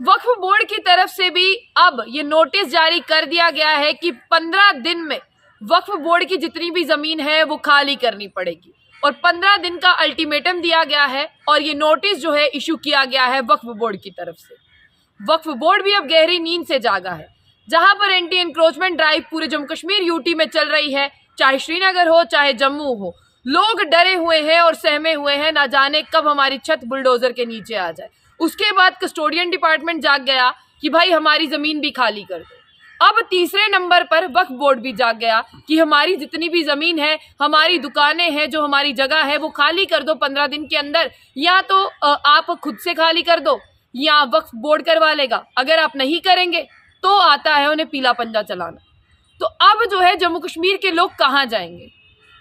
वक्फ board की तरफ से भी अब ये नोटिस जारी कर दिया गया है कि 15 दिन में वक्फ बोर्ड की जितनी भी जमीन है वो खाली करनी पड़ेगी और 15 दिन का अल्टीमेटम दिया गया है और ये नोटिस जो है इशू किया गया है वक्फ बोर्ड की तरफ से। वक्फ बोर्ड भी अब गहरी नींद से जागा है। जहां पर एंटी एनक्रोचमेंट ड्राइव पूरे जम्मू कश्मीर यूटी में चल रही है, चाहे श्रीनगर हो चाहे जम्मू हो, लोग डरे हुए हैं और सहमे हुए हैं, ना जाने कब हमारी छत बुलडोजर के नीचे आ जाए। उसके बाद कस्टोडियन डिपार्टमेंट जाग गया कि भाई हमारी जमीन भी खाली कर दो। अब तीसरे नंबर पर वक्फ बोर्ड भी जाग गया कि हमारी जितनी भी जमीन है, हमारी दुकानें हैं, जो हमारी जगह है वो खाली कर दो 15 दिन के अंदर, या तो आप खुद से खाली कर दो या वक्फ बोर्ड करवा लेगा। अगर आप नहीं करेंगे तो आता है उन्हें पीला पंजा चलाना। तो अब जो है जम्मू कश्मीर के लोग कहाँ जाएंगे?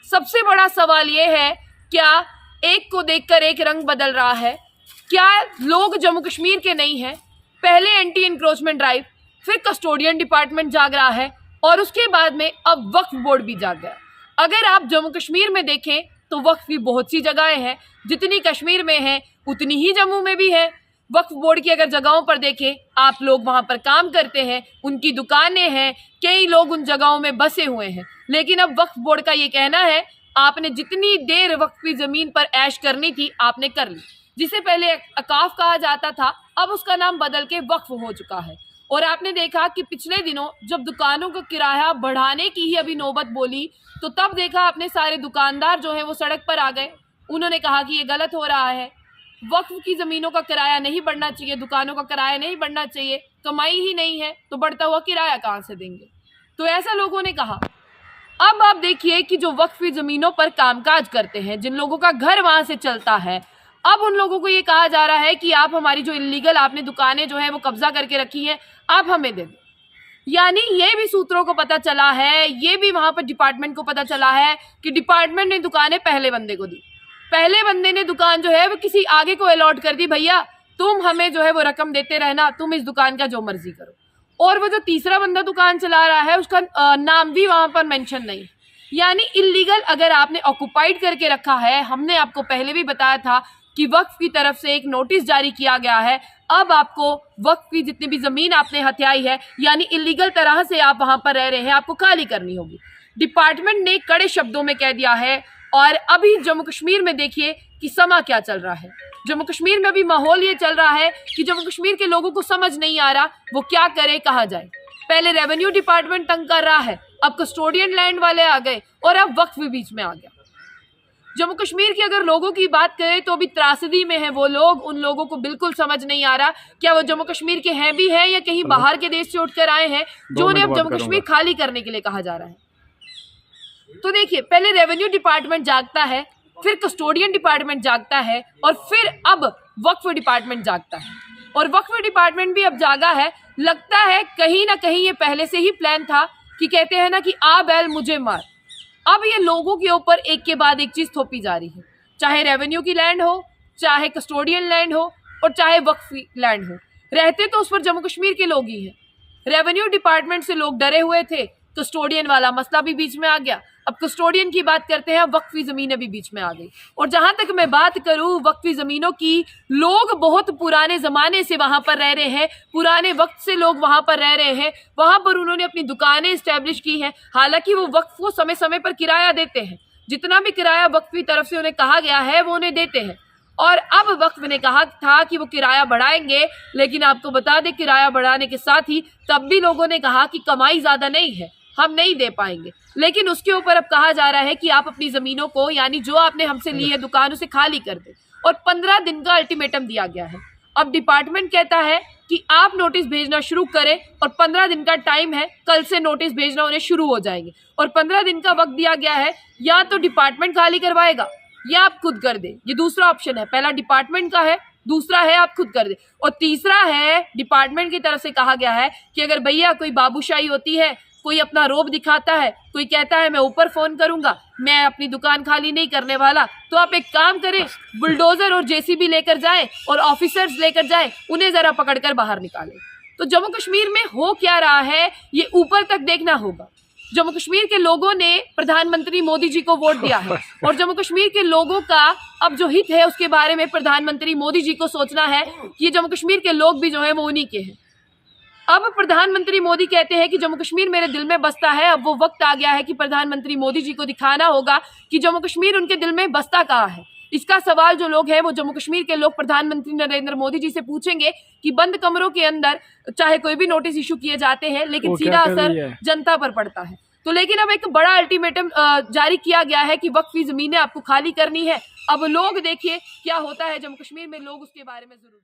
सबसे बड़ा सवाल ये है, क्या एक को देखकर एक रंग बदल रहा है? क्या लोग जम्मू कश्मीर के नहीं हैं? पहले एंटी एनक्रोचमेंट ड्राइव, फिर कस्टोडियन डिपार्टमेंट जाग रहा है और उसके बाद में अब वक्फ बोर्ड भी जाग गया। अगर आप जम्मू कश्मीर में देखें तो वक्फ की बहुत सी जगहें हैं, जितनी कश्मीर में है उतनी ही जम्मू में भी है। वक्फ बोर्ड की अगर जगहों पर देखें, आप लोग वहां पर काम करते हैं, उनकी दुकानें हैं, कई लोग उन जगहों में बसे हुए हैं। लेकिन अब वक्फ बोर्ड का ये कहना है, आपने जितनी देर वक्फ की जमीन पर ऐश करनी थी आपने कर ली। जिसे पहले अकाफ कहा जाता था, अब उसका नाम बदल के वक्फ हो चुका है। और आपने देखा कि पिछले दिनों जब दुकानों का किराया बढ़ाने की ही अभी नौबत बोली, तो तब देखा आपने सारे दुकानदार जो है वो सड़क पर आ गए। उन्होंने कहा कि ये गलत हो रहा है, वक्फ की ज़मीनों का किराया नहीं बढ़ना चाहिए, दुकानों का किराया नहीं बढ़ना चाहिए, कमाई ही नहीं है तो बढ़ता हुआ किराया कहाँ से देंगे। तो ऐसा लोगों ने कहा। अब आप देखिए कि जो वक्फ की ज़मीनों पर कामकाज करते हैं, जिन लोगों का घर वहाँ से चलता है, अब उन लोगों को ये कहा जा रहा है कि आप हमारी जो इलीगल आपने दुकानें जो है वो कब्जा करके रखी हैं, आप हमें दे दें। यानी ये भी सूत्रों को पता चला है, ये भी वहाँ पर डिपार्टमेंट को पता चला है कि डिपार्टमेंट ने दुकानें पहले बंदे को दी। पहले बंदे ने दुकान जो है वो किसी आगे को अलॉट कर दी, भैया तुम हमें जो है वो रकम देते रहना, तुम इस दुकान का जो मर्जी करो। और वो जो तीसरा बंदा दुकान चला रहा है उसका नाम भी वहाँ पर मेंशन नहीं। यानी इलीगल अगर आपने ऑक्युपाइड करके रखा है, हमने आपको पहले भी बताया था कि वक्फ की तरफ से एक नोटिस जारी किया गया है। अब आपको वक्फ की जितनी भी ज़मीन आपने हथियाई है, यानी इलीगल तरह से आप वहाँ पर रह रहे हैं, आपको खाली करनी होगी। डिपार्टमेंट ने कड़े शब्दों में कह दिया है। और अभी जम्मू कश्मीर में देखिए कि समा क्या चल रहा है। जम्मू कश्मीर में अभी माहौल ये चल रहा है कि जम्मू कश्मीर के लोगों को समझ नहीं आ रहा वो क्या करे, कहाँ जाए। पहले रेवेन्यू डिपार्टमेंट तंग कर रहा है, अब कस्टोडियन लैंड वाले आ गए और अब वक्फ भी बीच में आ गया। जम्मू कश्मीर की अगर लोगों की बात करें तो अभी त्रासदी में है वो लोग। उन लोगों को बिल्कुल समझ नहीं आ रहा क्या वो जम्मू कश्मीर के हैं भी हैं या कहीं बाहर के देश से उठकर आए हैं, जो उन्हें अब जम्मू कश्मीर खाली करने के लिए कहा जा रहा है। तो देखिए, पहले रेवेन्यू डिपार्टमेंट जागता है, फिर कस्टोडियन डिपार्टमेंट जागता है और फिर अब वक्फ डिपार्टमेंट जागता है। और वक्फ डिपार्टमेंट भी अब जागा है। लगता है कहीं ना कहीं ये पहले से ही प्लान था कि कहते हैं ना कि आ बैल मुझे मार। अब ये लोगों के ऊपर एक के बाद एक चीज़ थोपी जा रही है, चाहे रेवेन्यू की लैंड हो, चाहे कस्टोडियन लैंड हो और चाहे वक्फ लैंड हो। रहते तो उस पर जम्मू कश्मीर के लोग ही हैं। रेवेन्यू डिपार्टमेंट से लोग डरे हुए थे, कस्टोडियन वाला मसला भी बीच में आ गया। अब कस्टोडियन की बात करते हैं, वक्फी ज़मीनें भी बीच में आ गई। और जहां तक मैं बात करूं वक्फी ज़मीनों की, लोग बहुत पुराने ज़माने से वहां पर रह रहे हैं, पुराने वक्त से लोग वहां पर रह रहे हैं, वहां पर उन्होंने अपनी दुकानें इस्टेब्लिश की हैं। हालांकि वो वक्फ को समय समय पर किराया देते हैं, जितना भी किराया वक्फ की तरफ से उन्हें कहा गया है वो उन्हें देते हैं। और अब वक्फ ने कहा था कि वो किराया बढ़ाएंगे, लेकिन आपको बता दें किराया बढ़ाने के साथ ही तब भी लोगों ने कहा कि कमाई ज़्यादा नहीं है, हम नहीं दे पाएंगे। लेकिन उसके ऊपर अब कहा जा रहा है कि आप अपनी ज़मीनों को, यानी जो आपने हमसे ली है दुकान, उसे खाली कर दें। और 15 दिन का अल्टीमेटम दिया गया है। अब डिपार्टमेंट कहता है कि आप नोटिस भेजना शुरू करें और 15 दिन का टाइम है, कल से नोटिस भेजना उन्हें शुरू हो जाएंगे। और 15 दिन का वक्त दिया गया है, या तो डिपार्टमेंट खाली करवाएगा या आप खुद कर दें। ये दूसरा ऑप्शन है। पहला डिपार्टमेंट का है, दूसरा है आप खुद कर दें, और तीसरा है डिपार्टमेंट की तरफ से कहा गया है कि अगर भैया कोई बाबूशाही होती है, कोई अपना रोब दिखाता है, कोई कहता है मैं ऊपर फोन करूंगा, मैं अपनी दुकान खाली नहीं करने वाला, तो आप एक काम करें, बुलडोजर और जेसीबी लेकर जाएं और ऑफिसर्स लेकर जाएं, उन्हें जरा पकड़कर बाहर निकालें। तो जम्मू कश्मीर में हो क्या रहा है ये ऊपर तक देखना होगा। जम्मू कश्मीर के लोगों ने प्रधानमंत्री मोदी जी को वोट दिया है और जम्मू कश्मीर के लोगों का अब जो हित है उसके बारे में प्रधानमंत्री मोदी जी को सोचना है कि जम्मू कश्मीर के लोग भी जो है वो उन्हीं के हैं। अब प्रधानमंत्री मोदी कहते हैं कि जम्मू कश्मीर मेरे दिल में बसता है। अब वो वक्त आ गया है कि प्रधानमंत्री मोदी जी को दिखाना होगा कि जम्मू कश्मीर उनके दिल में बसता कहाँ है। इसका सवाल जो लोग हैं वो जम्मू कश्मीर के लोग प्रधानमंत्री नरेंद्र मोदी जी से पूछेंगे कि बंद कमरों के अंदर चाहे कोई भी नोटिस इशू किए जाते हैं लेकिन सीधा असर जनता पर पड़ता है। तो लेकिन अब एक बड़ा अल्टीमेटम जारी किया गया है कि वक्फी जमीनें आपको खाली करनी है। अब लोग देखिए क्या होता है जम्मू कश्मीर में, लोग उसके बारे में जरूर